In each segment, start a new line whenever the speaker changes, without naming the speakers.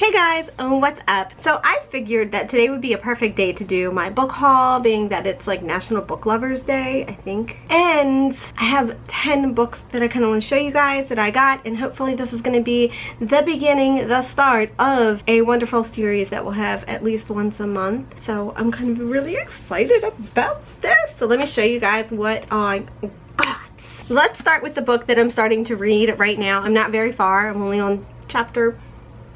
Hey guys, what's up? So I figured that today would be a perfect day to do my book haul, being that it's like National Book Lovers Day, I think. And I have 10 books that I kind of want to show you guys that I got, and hopefully this is going to be the beginning, the start of a wonderful series that we'll have at least once a month. So I'm kind of really excited about this. So let me show you guys what I got. Let's start with the book that I'm starting to read right now. I'm not very far. I'm only on chapter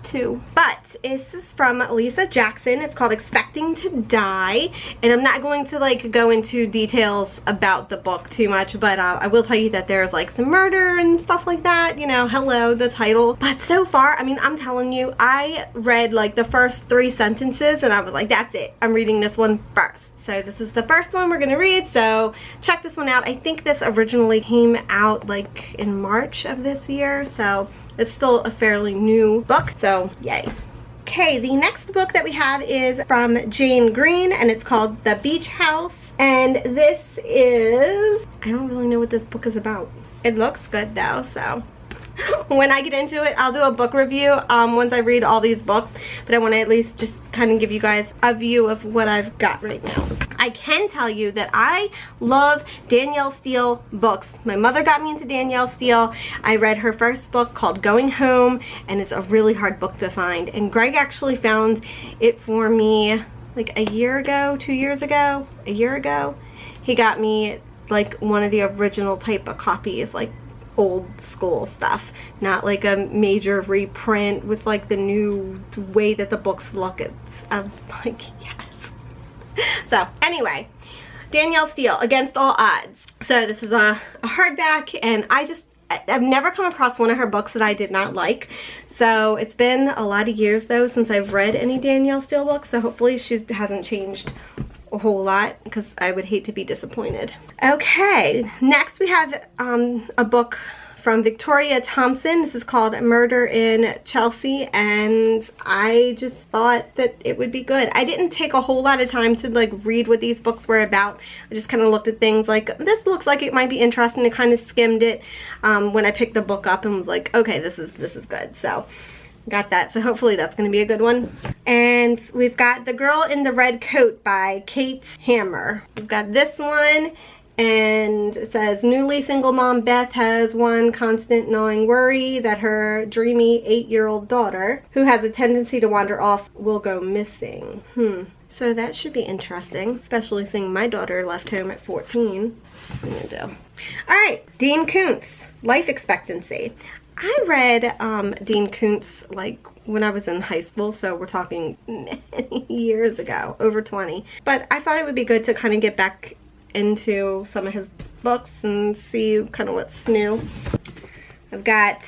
2, but this is from Lisa Jackson. It's called Expecting to Die, and I'm not going to like go into details about the book too much, but I will tell you that there's like some murder and stuff like that, you know, hello, the title. But so far, I mean, I'm telling you, I read like the first 3 sentences and I was like, that's it, I'm reading this one first. So this is the first one we're gonna read, so check this one out. I think this originally came out like in March of this year, so it's still a fairly new book, so yay. Okay, the next book that we have is from Jane Green, and it's called The Beach House. And this is, I don't really know what this book is about. It looks good though, so when I get into it, I'll do a book review once I read all these books, but I want to at least just kind of give you guys a view of what I've got right now. I can tell you that I love Danielle Steel books. My mother got me into Danielle Steel. I read her first book called Going Home, and it's a really hard book to find, and Greg actually found it for me like a year ago, 2 years ago, a year ago. He got me like one of the original type of copies, like old school stuff, not like a major reprint with like the new way that the books look. I was like, yes. So anyway, Danielle Steel, Against All Odds. So this is a hardback, and I've never come across one of her books that I did not like. So it's been a lot of years though since I've read any Danielle Steel books, so hopefully she hasn't changed a whole lot, because I would hate to be disappointed. Okay, next we have a book from Victoria Thompson. This is called Murder in Chelsea, and I just thought that it would be good. I didn't take a whole lot of time to like read what these books were about. I just kind of looked at things like, this looks like it might be interesting, and kind of skimmed it when I picked the book up and was like, okay, this is good. So got that, so hopefully that's going to be a good one. And we've got The Girl in the Red Coat by Kate Hammer. We've got this one, and it says, newly single mom Beth has one constant gnawing worry that her dreamy 8-year-old daughter, who has a tendency to wander off, will go missing. So that should be interesting, especially seeing my daughter left home at 14. What am I gonna do? Alright, Dean Koontz, Life Expectancy. I read Dean Koontz like when I was in high school, so we're talking many years ago, over 20. But I thought it would be good to kind of get back into some of his books and see kind of what's new. I've got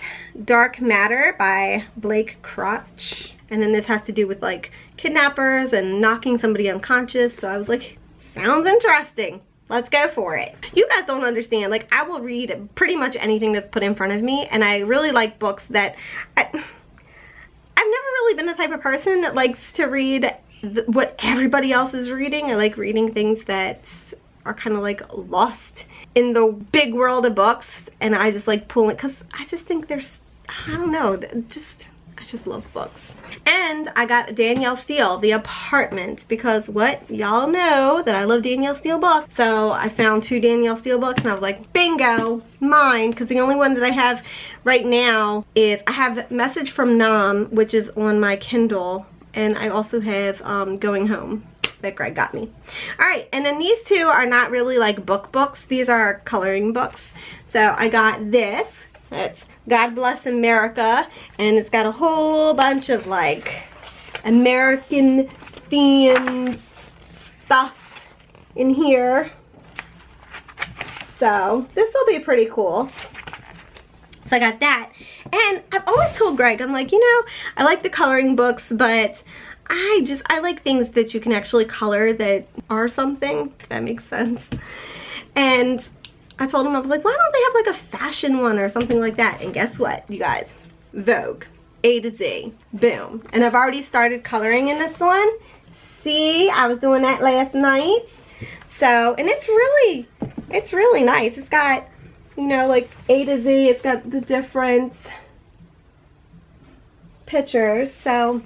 Dark Matter by Blake Crotch, and then this has to do with like kidnappers and knocking somebody unconscious, so I was like, sounds interesting. Let's go for it. You guys don't understand, like I will read pretty much anything that's put in front of me, and I really like books that I've never really been the type of person that likes to read what everybody else is reading. I like reading things that are kind of like lost in the big world of books, and I just like pulling, because I just think there's, I don't know, I just love books. And I got Danielle Steel, The Apartment, because what? Y'all know that I love Danielle Steel books. So I found 2 Danielle Steel books, and I was like, bingo, mine, because the only one that I have right now is, I have Message from Nam, which is on my Kindle, and I also have Going Home that Greg got me. Alright, and then these 2 are not really like books. These are coloring books. So I got this. It's God Bless America, and it's got a whole bunch of like American themed stuff in here. So this will be pretty cool. So I got that, and I've always told Greg, I'm like, you know, I like the coloring books, but I like things that you can actually color that are something, if that makes sense. And I told him, I was like, why don't they have like a fashion one or something like that? And guess what, you guys? Vogue, A to Z, boom. And I've already started coloring in this one. See, I was doing that last night. So, and it's really nice. It's got, you know, like A to Z. It's got the different pictures. So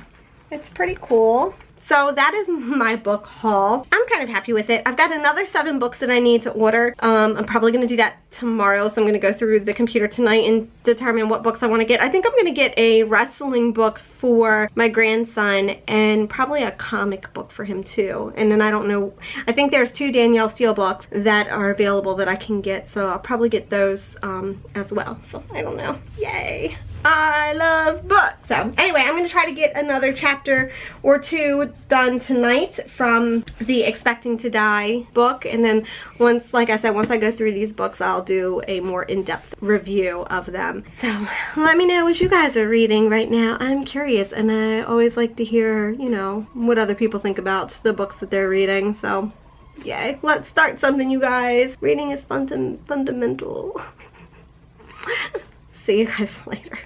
It's pretty cool. So that is my book haul. I'm kind of happy with it. I've got another 7 books that I need to order. I'm probably going to do that tomorrow, so I'm going to go through the computer tonight and determine what books I want to get. I think I'm going to get a wrestling book for my grandson and probably a comic book for him too. And then I don't know, I think there's 2 Danielle Steel books that are available that I can get, so I'll probably get those as well. So I don't know. Yay. I love books. So anyway, I'm going to try to get another chapter or 2 done tonight from the Expecting to Die book, and then once, like I said, once I go through these books, I'll do a more in-depth review of them. So let me know what you guys are reading right now. I'm curious, and I always like to hear, you know, what other people think about the books that they're reading. So yay, let's start something, you guys. Reading is fundamental. See you guys later.